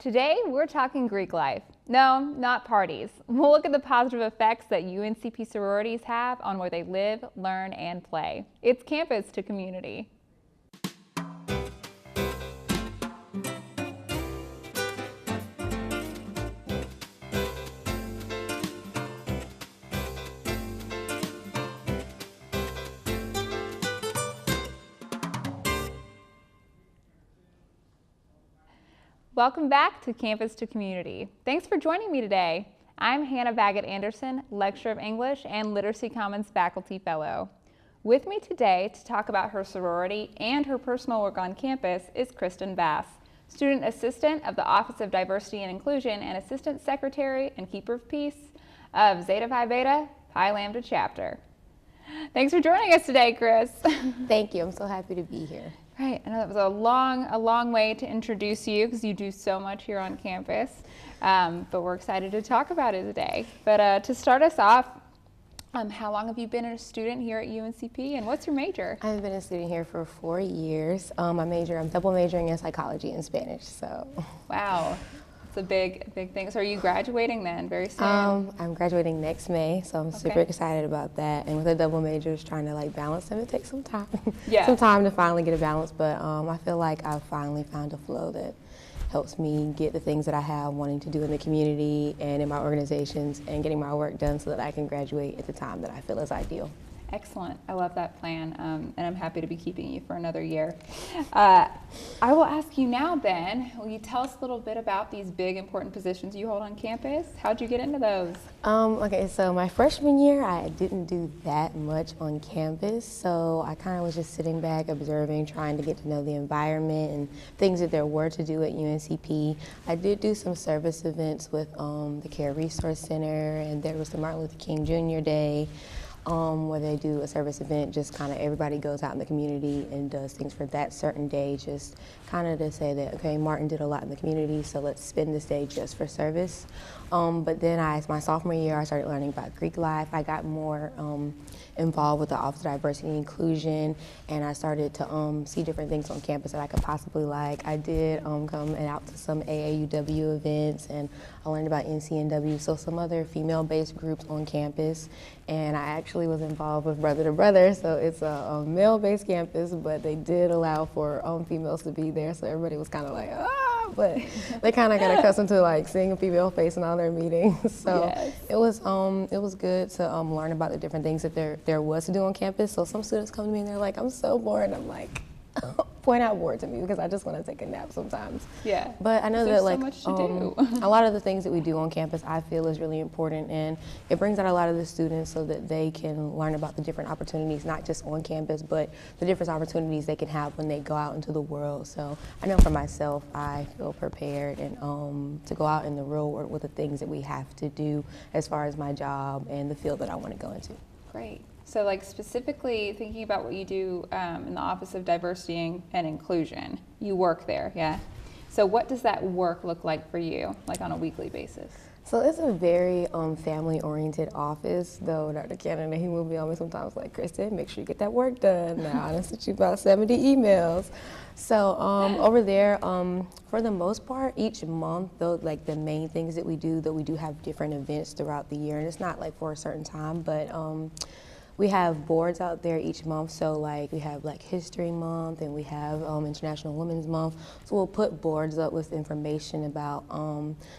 Today, we're talking Greek life. No, not parties. We'll look at the positive effects that UNCP sororities have on where they live, learn, and play. It's campus to community. Welcome back to Campus to Community. Thanks for joining me today. I'm Hannah Baggott Anderson, Lecturer of English and Literacy Commons Faculty Fellow. With me today to talk about her sorority and her personal work on campus is Christen Bass, Student Assistant of the Office of Diversity and Inclusion and Assistant Secretary and Keeper of Peace of Zeta Phi Beta, Pi Lambda Chapter. Thanks for joining us today, Chris. Thank you. I'm so happy to be here. Right, I know that was a long way to introduce you because you do so much here on campus, but we're excited to talk about it today. But to start us off, how long have you been a student here at UNCP, and what's your major? I've been a student here for 4 years. I'm double majoring in psychology and Spanish. So. Wow. It's a big thing. So are you graduating then very soon? I'm graduating next May, so I'm super excited about that. And with a double major, trying to balance them, it takes some time. Yeah. Some time to finally get a balance, but I feel like I've finally found a flow that helps me get the things that I have wanting to do in the community and in my organizations and getting my work done so that I can graduate at the time that I feel is ideal. Excellent. I love that plan, and I'm happy to be keeping you for another year. I will ask you now then, will you tell us a little bit about these big important positions you hold on campus? How'd you get into those? Okay, so my freshman year, I didn't do that much on campus, so I kind of was just sitting back, observing, trying to get to know the environment and things that there were to do at UNCP. I did do some service events with the Care Resource Center, and there was the Martin Luther King Jr. Day, where they do a service event, just kind of everybody goes out in the community and does things for that certain day, just kind of to say that, okay, Martin did a lot in the community, so let's spend this day just for service. But then my sophomore year, I started learning about Greek life. I got more involved with the Office of Diversity and Inclusion, and I started to see different things on campus that I could possibly like. I did come out to some AAUW events, and I learned about NCNW, so some other female-based groups on campus. And I actually was involved with Brother to Brother, so it's a male-based campus, but they did allow for females to be there, so everybody was kind of like, ah, but they kind of got accustomed to seeing a female face in all their meetings. So yes. It was good to learn about the different things that there was to do on campus. So some students come to me and they're like, I'm so bored. I'm like, point out bored to me because I just want to take a nap sometimes. Yeah. But I know that so much to do. A lot of the things that we do on campus I feel is really important, and it brings out a lot of the students so that they can learn about the different opportunities, not just on campus, but the different opportunities they can have when they go out into the world. So I know for myself, I feel prepared and to go out in the real world with the things that we have to do as far as my job and the field that I want to go into. Great. So specifically thinking about what you do in the Office of Diversity and Inclusion, you work there, yeah? So what does that work look like for you, on a weekly basis? So it's a very family-oriented office, though Dr. Cannon, he will be on me sometimes like, Christen, make sure you get that work done now. I sent you about 70 emails. So over there, for the most part, each month, though, the main things that we do have different events throughout the year, and it's not for a certain time, but we have boards out there each month, so we have Black History Month and we have International Women's Month. So we'll put boards up with information about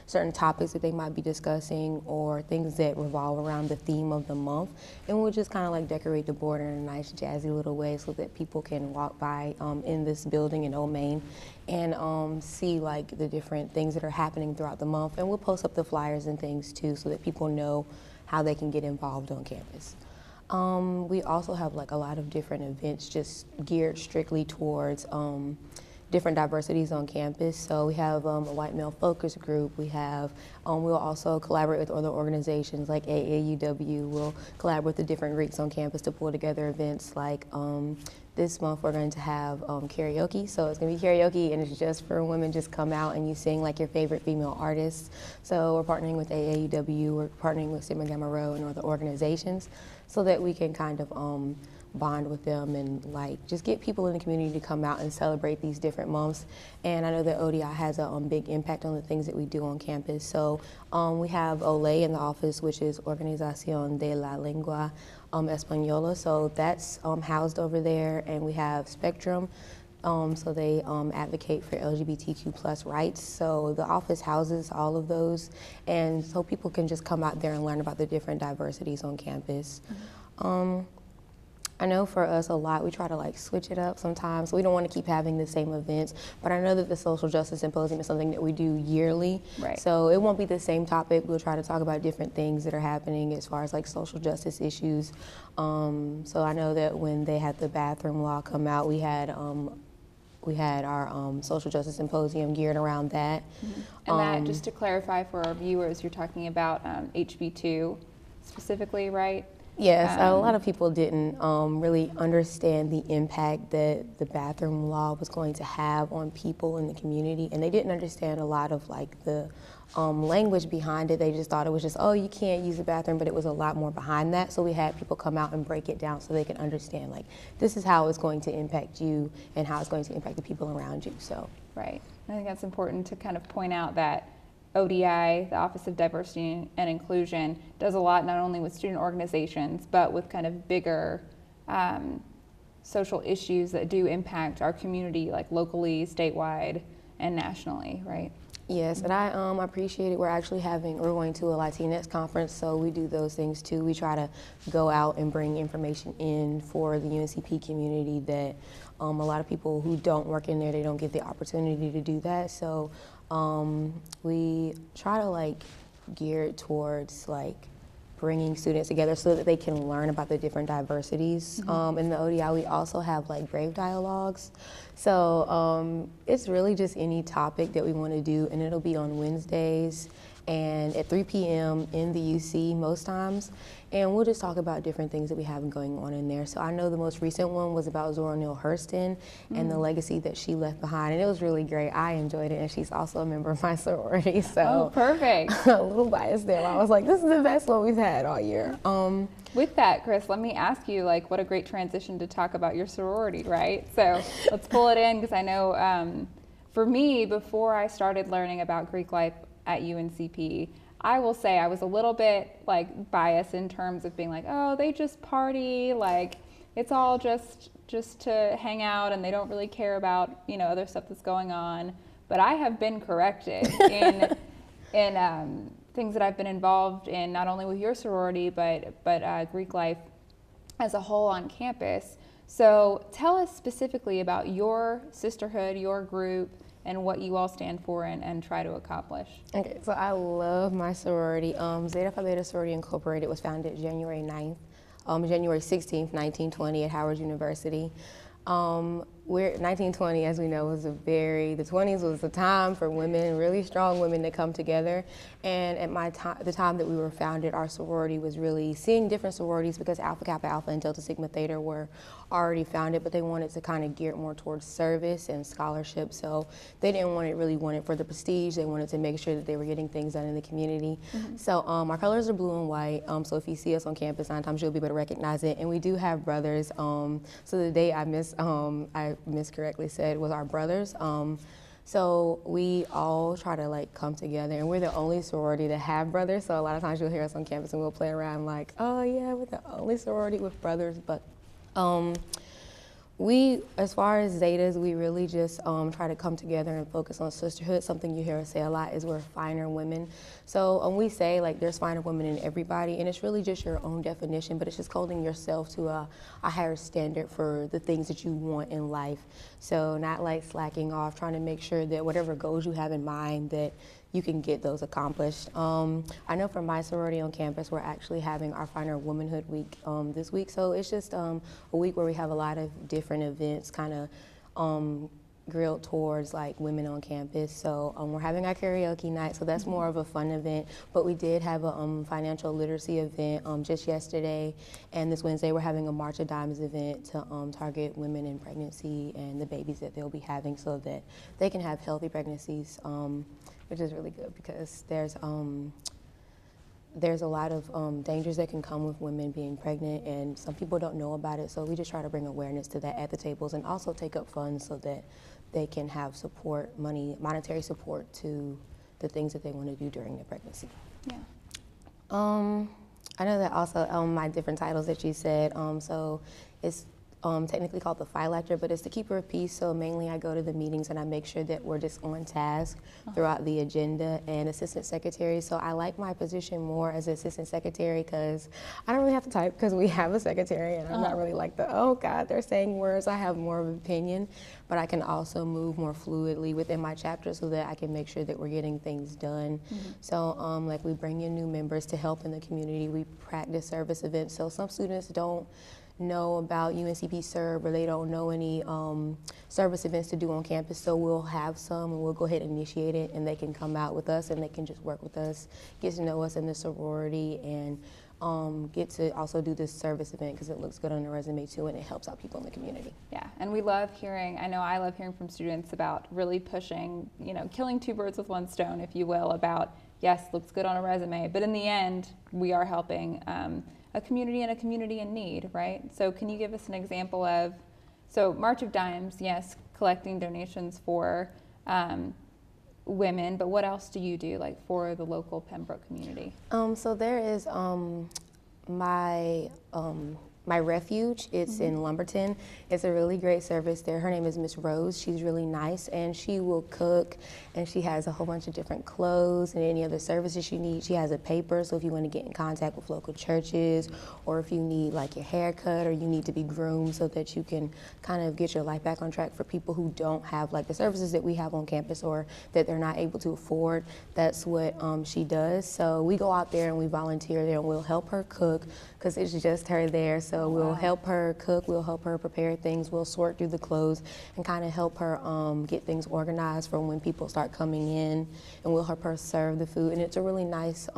certain topics that they might be discussing or things that revolve around the theme of the month. And we'll just kind of decorate the board in a nice jazzy little way so that people can walk by in this building in Old Main and see the different things that are happening throughout the month. And we'll post up the flyers and things too so that people know how they can get involved on campus. We also have a lot of different events just geared strictly towards different diversities on campus. So we have a white male focus group. We have, we'll also collaborate with other organizations like AAUW. We'll collaborate with the different Greeks on campus to pull together events this month we're going to have karaoke. So it's going to be karaoke and it's just for women. Just come out and you sing your favorite female artists. So we're partnering with AAUW, we're partnering with Sigma Gamma Rho and other organizations so that we can kind of bond with them and like just get people in the community to come out and celebrate these different months. And I know that ODI has a big impact on the things that we do on campus. So we have OLE in the office, which is Organización de la Lengua Española. So that's housed over there, and we have Spectrum. So they advocate for LGBTQ+ rights. So the office houses all of those, and so people can just come out there and learn about the different diversities on campus. I know for us a lot, we try to like switch it up sometimes. We don't want to keep having the same events, but I know that the Social Justice Symposium is something that we do yearly. Right. So it won't be the same topic. We'll try to talk about different things that are happening as far as like social justice issues. So I know that when they had the bathroom law come out, we had our social justice symposium geared around that. And that, just to clarify for our viewers, you're talking about HB2 specifically, right? Yes, a lot of people didn't really understand the impact that the bathroom law was going to have on people in the community, and they didn't understand a lot of like the language behind it. They just thought it was just, oh, you can't use the bathroom, but it was a lot more behind that. So we had people come out and break it down so they can understand, like, this is how it's going to impact you and how it's going to impact the people around you. So right, I think that's important to kind of point out that ODI, the Office of Diversity and Inclusion, does a lot not only with student organizations, but with kind of bigger social issues that do impact our community, like locally, statewide, and nationally, right? Yes, and I appreciate it. We're going to a Latinx conference, so we do those things too. We try to go out and bring information in for the UNCP community that a lot of people who don't work in there, they don't get the opportunity to do that. So we try to like gear it towards like bringing students together so that they can learn about the different diversities. In the ODI, we also have like brave dialogues. So it's really just any topic that we want to do, and it'll be on Wednesdays and at 3 p.m. in the UC most times. And we'll just talk about different things that we have going on in there. So I know the most recent one was about Zora Neale Hurston and the legacy that she left behind. And it was really great. I enjoyed it. And she's also a member of my sorority. So oh, perfect. A little biased there. I was like, this is the best one we've had all year. With that, Chris, let me ask you, like, what a great transition to talk about your sorority, right? So let's pull it in, because I know for me, before I started learning about Greek life at UNCP, I will say I was a little bit like biased in terms of being like, oh, they just party, like it's all just to hang out, and they don't really care about, you know, other stuff that's going on. But I have been corrected in things that I've been involved in, not only with your sorority, but Greek life as a whole on campus. So tell us specifically about your sisterhood, your group, and what you all stand for and try to accomplish. Okay, so I love my sorority. Zeta Phi Beta Sorority Incorporated was founded January 16th, 1920 at Howard University. 1920, as we know, was the 20s was a time for women, really strong women, to come together. And at the time that we were founded, our sorority was really seeing different sororities, because Alpha Kappa Alpha and Delta Sigma Theta were already founded, but they wanted to kind of gear it more towards service and scholarship. So they didn't really want it for the prestige. They wanted to make sure that they were getting things done in the community. So our colors are blue and white. So if you see us on campus, 9 times you'll be able to recognize it. And we do have brothers. So the day I miscorrectly said was our brothers. So we all try to like come together, and we're the only sorority to have brothers. So a lot of times you'll hear us on campus and we'll play around like, oh yeah, we're the only sorority with brothers. But we, as far as Zetas, we really just try to come together and focus on sisterhood. Something you hear us say a lot is we're finer women. So we say like there's finer women in everybody, and it's really just your own definition, but it's just holding yourself to a higher standard for the things that you want in life. So not like slacking off, trying to make sure that whatever goals you have in mind, that you can get those accomplished. I know for my sorority on campus, we're actually having our Finer Womanhood Week this week. So it's just a week where we have a lot of different events kind of grilled towards like women on campus. So we're having our karaoke night, so that's more of a fun event. But we did have a financial literacy event just yesterday, and this Wednesday we're having a March of Dimes event to target women in pregnancy and the babies that they'll be having, so that they can have healthy pregnancies. Which is really good, because there's there's a lot of dangers that can come with women being pregnant, and some people don't know about it, so we just try to bring awareness to that at the tables and also take up funds so that they can have support, monetary support to the things that they want to do during their pregnancy. Yeah. I know that also my different titles that you said, so it's technically called the Phi Lector, but it's the keeper of peace. So mainly I go to the meetings and I make sure that we're just on task throughout the agenda, and assistant secretary. So I like my position more as assistant secretary because I don't really have to type because we have a secretary, and I'm not really like oh God, they're saying words. I have more of an opinion, but I can also move more fluidly within my chapter so that I can make sure that we're getting things done. So like we bring in new members to help in the community. We practice service events. So some students don't know about UNCP Serve, or they don't know any service events to do on campus, so we'll have some and we'll go ahead and initiate it, and they can come out with us and they can just work with us, get to know us in the sorority, and get to also do this service event because it looks good on the resume too, and it helps out people in the community. Yeah, and we love hearing, I know I love hearing from students about really pushing, killing two birds with one stone, if you will, about yes, looks good on a resume, but in the end, we are helping a community and a community in need, right? So can you give us an example of, so March of Dimes, yes, collecting donations for women, but what else do you do, like for the local Pembroke community? So there is my refuge. It's in Lumberton. It's a really great service there. Her name is Miss Rose. She's really nice, and she will cook, and she has a whole bunch of different clothes and any other services you need. She has a paper, so if you want to get in contact with local churches, or if you need like your hair cut, or you need to be groomed so that you can kind of get your life back on track for people who don't have like the services that we have on campus or that they're not able to afford, that's what she does. So we go out there and we volunteer there, and we'll help her cook because it's just her there. So we'll help her cook, we'll help her prepare things, we'll sort through the clothes and kind of help her get things organized for when people start coming in, and we'll help her serve the food. And it's a really nice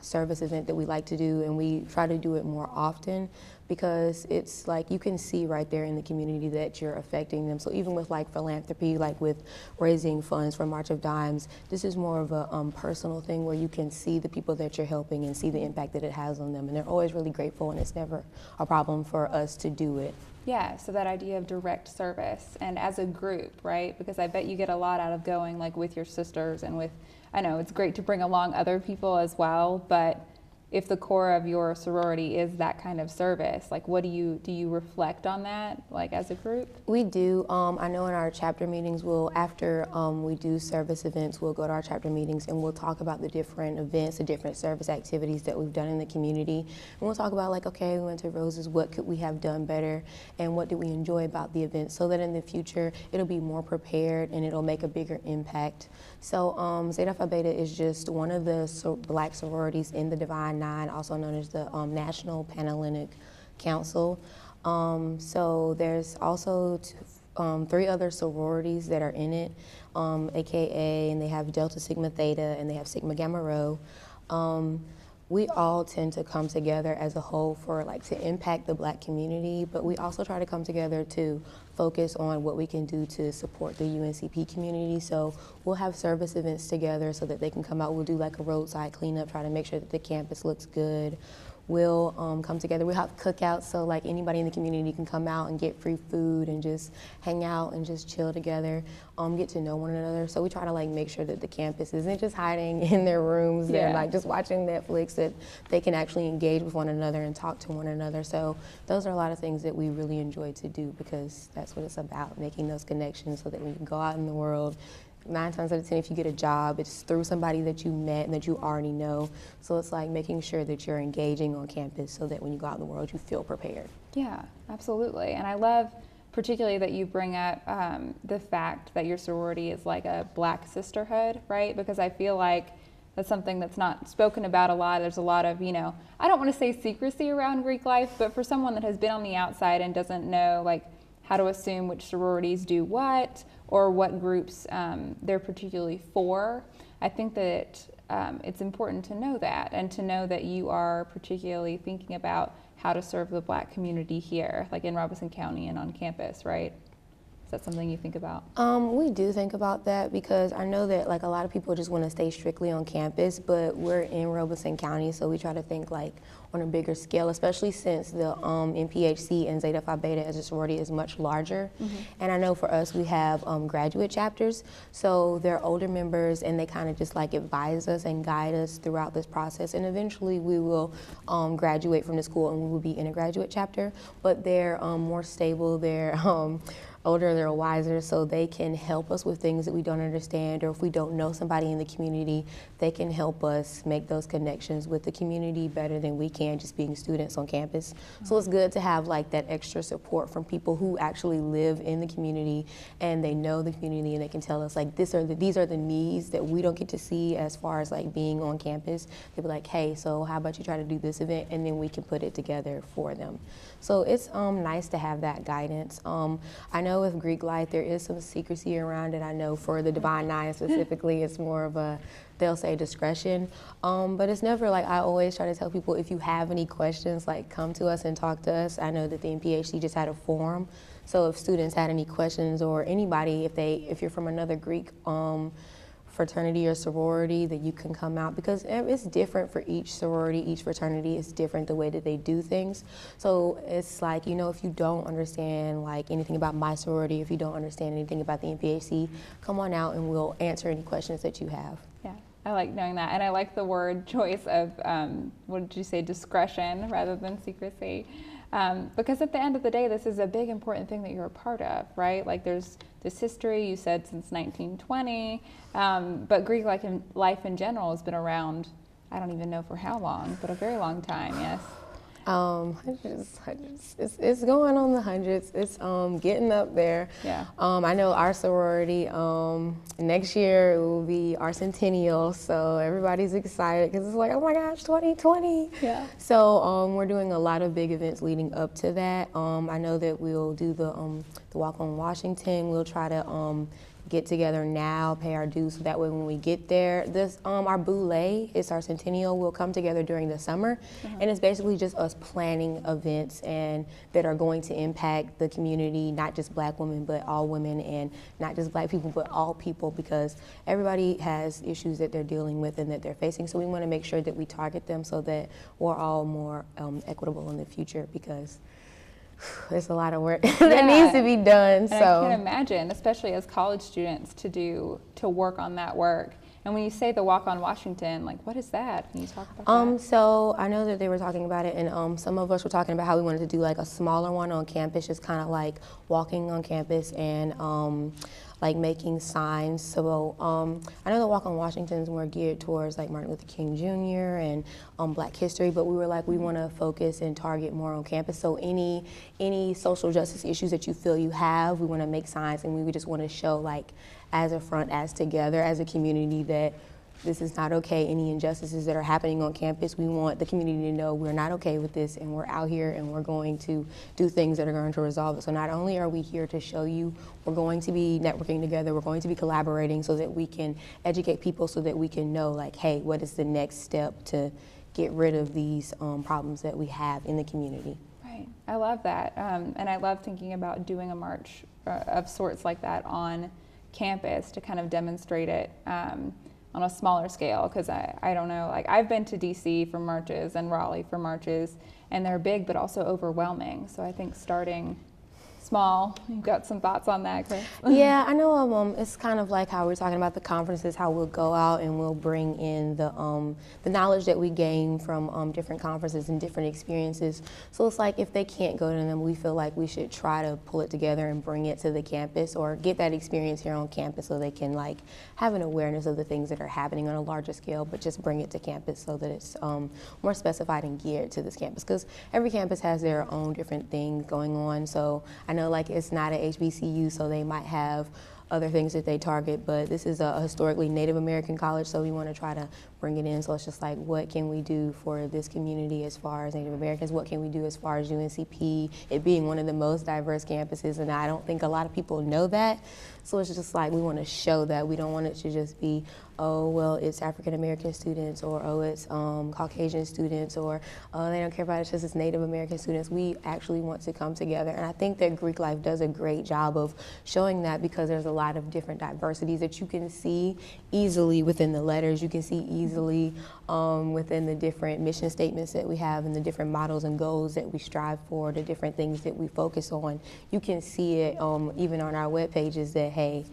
service event that we like to do, and we try to do it more often because it's like you can see right there in the community that you're affecting them. So even with like philanthropy, like with raising funds for March of Dimes, this is more of a personal thing where you can see the people that you're helping and see the impact that it has on them, and they're always really grateful, and it's never a problem for us to do it. Yeah, so that idea of direct service and as a group, right? Because I bet you get a lot out of going like with your sisters and with, I know it's great to bring along other people as well, but if the core of your sorority is that kind of service, like what do you reflect on that, like as a group? We do. I know in our chapter meetings, after we do service events, we'll go to our chapter meetings and we'll talk about the different events, the different service activities that we've done in the community. And we'll talk about like, okay, we went to Roses, what could we have done better, and what did we enjoy about the event, so that in the future it'll be more prepared and it'll make a bigger impact. So Zeta Phi Beta is just one of the black sororities in the Divine Nine, also known as the National Panhellenic Council. So there's also 3 other sororities that are in it, AKA, and they have Delta Sigma Theta and they have Sigma Gamma Rho. We all tend to come together as a whole for like to impact the black community, but we also try to come together to focus on what we can do to support the UNCP community. So we'll have service events together so that they can come out. We'll do like a roadside cleanup, try to make sure that the campus looks good. We'll come together. We'll have cookouts, so like anybody in the community can come out and get free food and just hang out and just chill together, get to know one another. So we try to like make sure that the campus isn't just hiding in their rooms and like just watching Netflix, that they can actually engage with one another and talk to one another. So those are a lot of things that we really enjoy to do because that's what it's about, making those connections so that we can go out in the world. 9 times out of 10, if you get a job, it's through somebody that you met and that you already know. So it's like making sure that you're engaging on campus so that when you go out in the world, you feel prepared. Yeah, absolutely. And I love particularly that you bring up the fact that your sorority is like a black sisterhood, right? Because I feel like that's something that's not spoken about a lot. There's a lot of, I don't want to say secrecy around Greek life, but for someone that has been on the outside and doesn't know like how to assume which sororities do what or what groups they're particularly for, I think that it's important to know that and to know that you are particularly thinking about how to serve the black community here, like in Robeson County and on campus, right? that something you think about? We do think about that because I know that like a lot of people just want to stay strictly on campus, but we're in Robeson County, so we try to think like on a bigger scale, especially since the NPHC and Zeta Phi Beta as a sorority is much larger. And I know for us, we have graduate chapters, so they're older members and they kind of just like advise us and guide us throughout this process. And eventually we will graduate from the school and we will be in a graduate chapter, but they're more stable, they're older, they're wiser, so they can help us with things that we don't understand, or if we don't know somebody in the community, they can help us make those connections with the community better than we can just being students on campus. So it's good to have like that extra support from people who actually live in the community and they know the community and they can tell us like these are the needs that we don't get to see as far as like being on campus. They'll be like, hey, so how about you try to do this event, and then we can put it together for them. So it's nice to have that guidance. I know with Greek life there is some secrecy around it. I know for the Divine Nine specifically, it's more of a, they'll say discretion, but it's never like, I always try to tell people if you have any questions, like come to us and talk to us. I know that the NPHC just had a forum, so if students had any questions or anybody, if you're from another Greek fraternity or sorority, that you can come out, because it's different for each sorority, each fraternity is different the way that they do things. So it's like, you know, if you don't understand like anything about my sorority, if you don't understand anything about the NPHC, come on out and we'll answer any questions that you have. Yeah, I like knowing that, and I like the word choice of, what did you say, discretion rather than secrecy. Because at the end of the day, this is a big important thing that you're a part of, right? Like there's this history, you said since 1920, but Greek life in general has been around, I don't even know for how long, but a very long time, yes. Hundreds. It's going on the hundreds. It's getting up there. Yeah. I know our sorority, next year it will be our centennial, so everybody's excited because it's like, oh my gosh, 2020. Yeah. So we're doing a lot of big events leading up to that. I know that we'll do the Walk on Washington. We'll try to get together now, pay our dues, so that way when we get there, this our boule, it's our centennial, will come together during the summer, and it's basically just us planning events and that are going to impact the community, not just Black women, but all women, and not just Black people, but all people, because everybody has issues that they're dealing with and that they're facing. So we want to make sure that we target them so that we're all more equitable in the future, because there's a lot of work that needs to be done. And I can't imagine, especially as college students, to work on that work. And when you say the Walk on Washington, like what is that? Can you talk about that? So I know that they were talking about it, and some of us were talking about how we wanted to do like a smaller one on campus, just kind of like walking on campus and like making signs. So I know the Walk on Washington is more geared towards like Martin Luther King Jr. and Black history, but we were like, we want to focus and target more on campus. So any social justice issues that you feel you have, we want to make signs, and we just want to show like as a front, as together, as a community, that this is not okay. Any injustices that are happening on campus, we want the community to know we're not okay with this, and we're out here and we're going to do things that are going to resolve it. So not only are we here to show you, we're going to be networking together, we're going to be collaborating so that we can educate people, so that we can know like, hey, what is the next step to get rid of these problems that we have in the community. Right, I love that. And I love thinking about doing a march of sorts like that on campus to kind of demonstrate it on a smaller scale, because I don't know, like I've been to DC for marches and Raleigh for marches, and they're big but also overwhelming. So I think starting small, you've got some thoughts on that, Chris? Yeah, I know it's kind of like how we're talking about the conferences, how we'll go out and we'll bring in the knowledge that we gain from different conferences and different experiences. So it's like if they can't go to them, we feel like we should try to pull it together and bring it to the campus, or get that experience here on campus so they can like have an awareness of the things that are happening on a larger scale, but just bring it to campus so that it's more specified and geared to this campus, because every campus has their own different things going on. So I know like it's not an HBCU, so they might have other things that they target, but this is a historically Native American college, so we want to try to bring it in. So it's just like, what can we do for this community as far as Native Americans? What can we do as far as UNCP, it being one of the most diverse campuses, and I don't think a lot of people know that. So it's just like, we want to show that. We don't want it to just be, oh, well, it's African American students, or oh, it's Caucasian students, or oh, they don't care about it, it's just it's Native American students. We actually want to come together, and I think that Greek Life does a great job of showing that, because there's a lot of different diversities that you can see easily within the letters. You can see easily within the different mission statements that we have, and the different models and goals that we strive for, the different things that we focus on. You can see it even on our web pages that, hey,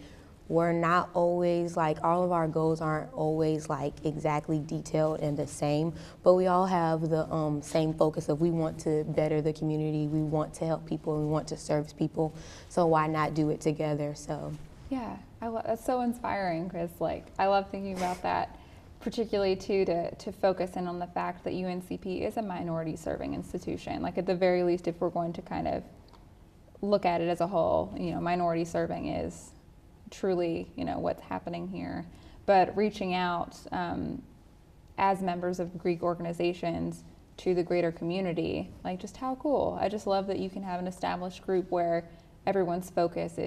we're not always like, all of our goals aren't always like exactly detailed and the same, but we all have the same focus of, we want to better the community, we want to help people, we want to serve people, so why not do it together? So yeah, that's so inspiring, Chris. Like, I love thinking about that, particularly too, to focus in on the fact that UNCP is a minority serving institution. Like, at the very least, if we're going to kind of look at it as a whole, you know, minority serving is truly, you know, what's happening here. But reaching out as members of Greek organizations to the greater community, like, just how cool. I just love that you can have an established group where everyone's focus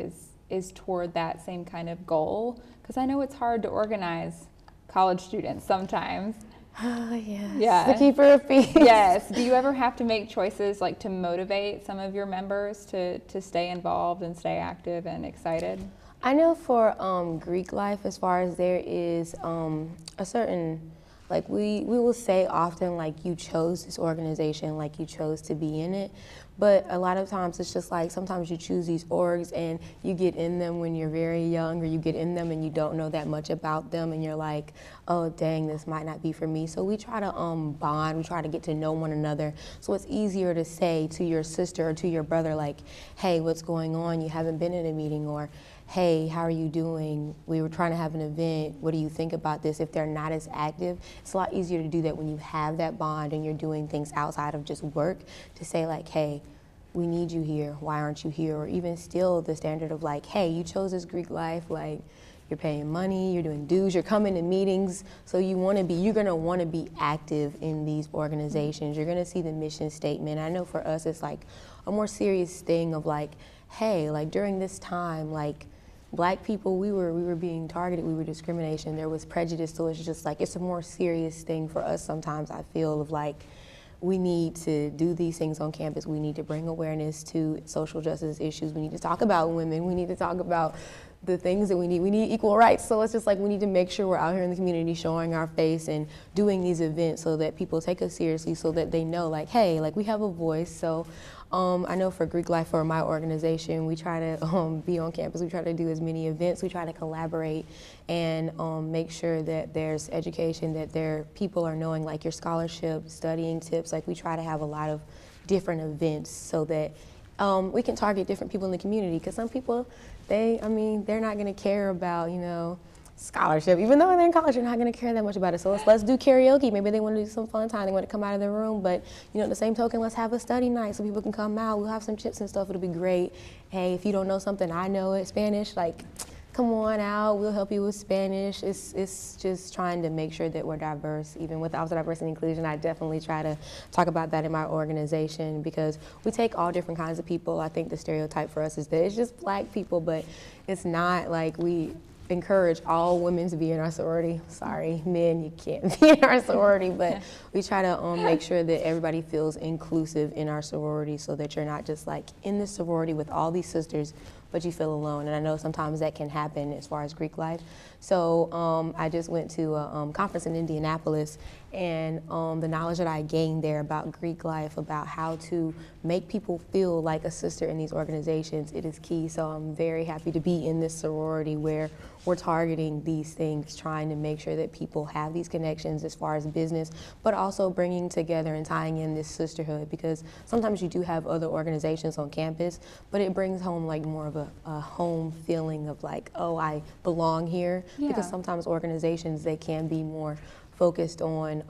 is toward that same kind of goal, because I know it's hard to organize college students sometimes. oh yes, Yeah, the keeper of peace. Yes. Do you ever have to make choices, like, to motivate some of your members to stay involved and stay active and excited? I know for Greek Life, as far as there is a certain, like, we will say often, like, you chose this organization, like, you chose to be in it. But a lot of times it's just like, sometimes you choose these orgs and you get in them when you're very young, or you get in them and you don't know that much about them, and you're like, oh dang, this might not be for me. So we try to bond, we try to get to know one another. So it's easier to say to your sister or to your brother, like, hey, what's going on? You haven't been in a meeting, or hey, how are you doing? We were trying to have an event. What do you think about this? If they're not as active, it's a lot easier to do that when you have that bond and you're doing things outside of just work, to say like, hey, we need you here. Why aren't you here? Or even still the standard of like, hey, you chose this Greek life, like, you're paying money, you're doing dues, you're coming to meetings, so you're gonna wanna be active in these organizations. You're gonna see the mission statement. I know for us, it's like a more serious thing of like, hey, like, during this time, like, Black people, we were being targeted, we were discrimination, there was prejudice, so it's just like, it's a more serious thing for us sometimes, I feel, of like, we need to do these things on campus, we need to bring awareness to social justice issues, we need to talk about women, we need to talk about the things that we need equal rights. So it's just like, we need to make sure we're out here in the community showing our face and doing these events so that people take us seriously, so that they know like, hey, like, we have a voice. So I know for Greek Life, for my organization, we try to be on campus, we try to do as many events, we try to collaborate and make sure that there's education, that people are knowing like your scholarship, studying tips, like we try to have a lot of different events so that we can target different people in the community, because some people, they're not gonna care about, scholarship. Even though they're in college, they're not gonna care that much about it. So let's do karaoke. Maybe they wanna do some fun time, they wanna come out of their room, but at the same token, let's have a study night so people can come out. We'll have some chips and stuff, it'll be great. Hey, if you don't know something, I know it, Spanish, like, come on out, we'll help you with Spanish. It's just trying to make sure that we're diverse. Even with the Office of Diversity and Inclusion, I definitely try to talk about that in my organization, because we take all different kinds of people. I think the stereotype for us is that it's just Black people, but it's not. Like, we encourage all women to be in our sorority. Sorry, men, you can't be in our sorority, but we try to make sure that everybody feels inclusive in our sorority, so that you're not just like in this sorority with all these sisters, but you feel alone. And I know sometimes that can happen as far as Greek life. So I just went to a conference in Indianapolis, and the knowledge that I gained there about Greek life, about how to make people feel like a sister in these organizations, it is key. So I'm very happy to be in this sorority where we're targeting these things, trying to make sure that people have these connections as far as business, but also bringing together and tying in this sisterhood, because sometimes you do have other organizations on campus, but it brings home like more of a home feeling of like, oh, I belong here. Yeah. Because sometimes organizations, they can be more focused on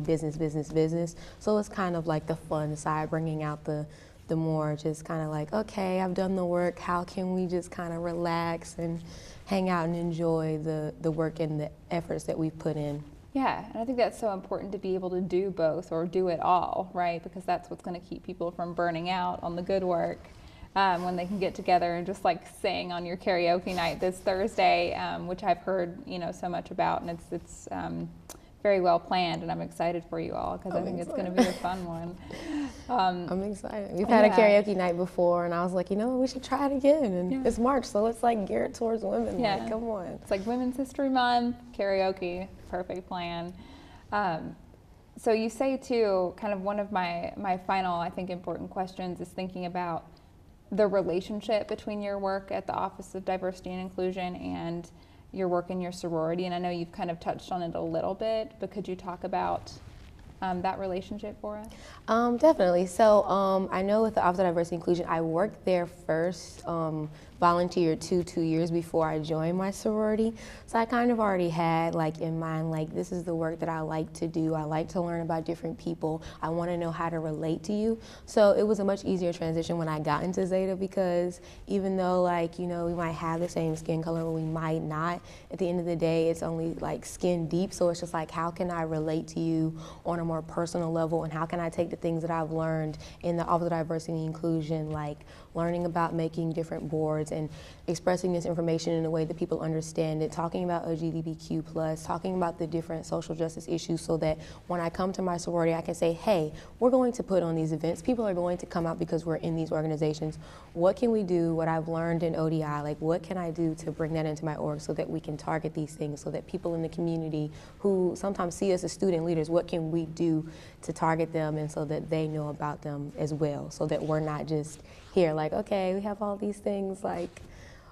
business. So it's kind of like the fun side, bringing out the the more just kind of like, okay, I've done the work, how can we just kind of relax and hang out and enjoy the work and the efforts that we've put in. Yeah, and I think that's so important to be able to do both or do it all, right? Because that's what's going to keep people from burning out on the good work. When they can get together and just like sing on your karaoke night this Thursday, which I've heard, so much about, and it's very well planned, and I'm excited for you all because I think it's going to be a fun one. I'm excited. We've had a karaoke night before, and I was like, we should try it again. And it's March, so let's like gear it towards women. Yeah. Like, come on. It's like Women's History Month, karaoke, perfect plan. So you say too, kind of one of my final, I think, important questions is thinking about the relationship between your work at the Office of Diversity and Inclusion and your work in your sorority. And I know you've kind of touched on it a little bit, but could you talk about that relationship for us? Definitely. So I know with the Office of Diversity and Inclusion, I worked there first, volunteered 2 years before I joined my sorority. So I kind of already had like in mind, like this is the work that I like to do. I like to learn about different people. I want to know how to relate to you. So it was a much easier transition when I got into Zeta because even though like, we might have the same skin color or we might not, at the end of the day, it's only like skin deep. So it's just like, how can I relate to you on a more personal level, and how can I take the things that I've learned in the Office of Diversity and Inclusion, like learning about making different boards and expressing this information in a way that people understand it, talking about LGBTQ+, talking about the different social justice issues so that when I come to my sorority, I can say, hey, we're going to put on these events. People are going to come out because we're in these organizations. What can we do, what I've learned in ODI, like what can I do to bring that into my org so that we can target these things, so that people in the community who sometimes see us as student leaders, what can we do to target them and so that they know about them as well, so that we're not just here like, okay, we have all these things, like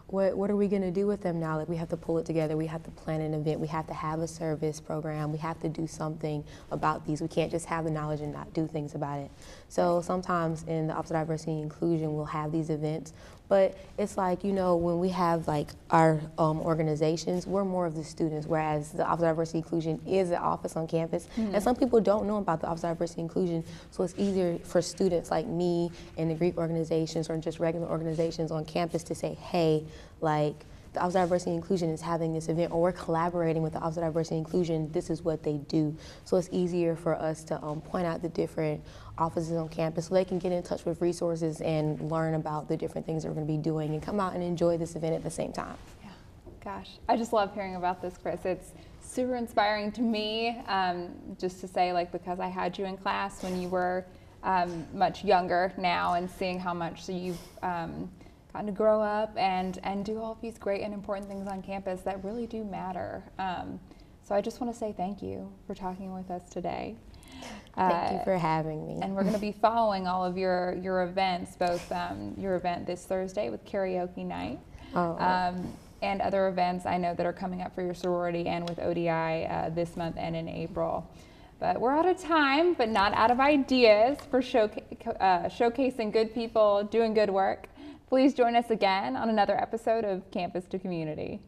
what are we going to do with them now? Like we have to pull it together, we have to plan an event, we have to have a service program, we have to do something about these. We can't just have the knowledge and not do things about it. So sometimes in the Office of Diversity and Inclusion, we'll have these events, but it's like, when we have like our organizations, we're more of the students, whereas the Office of Diversity and Inclusion is the office on campus. Mm-hmm. And some people don't know about the Office of Diversity and Inclusion, so it's easier for students like me and the Greek organizations or just regular organizations on campus to say, hey, like, the Office of Diversity and Inclusion is having this event, or we're collaborating with the Office of Diversity and Inclusion, this is what they do. So it's easier for us to point out the different offices on campus so they can get in touch with resources and learn about the different things that we're going to be doing and come out and enjoy this event at the same time. Yeah, gosh, I just love hearing about this, Chris. It's super inspiring to me, just to say, like, because I had you in class when you were much younger now, and seeing how much you've gotten to grow up and do all of these great and important things on campus that really do matter. So I just want to say thank you for talking with us today. Thank you for having me. And we're going to be following all of your events, both your event this Thursday with karaoke night, and other events I know that are coming up for your sorority and with ODI this month and in April. But we're out of time, but not out of ideas for showcasing good people doing good work. Please join us again on another episode of Campus to Community.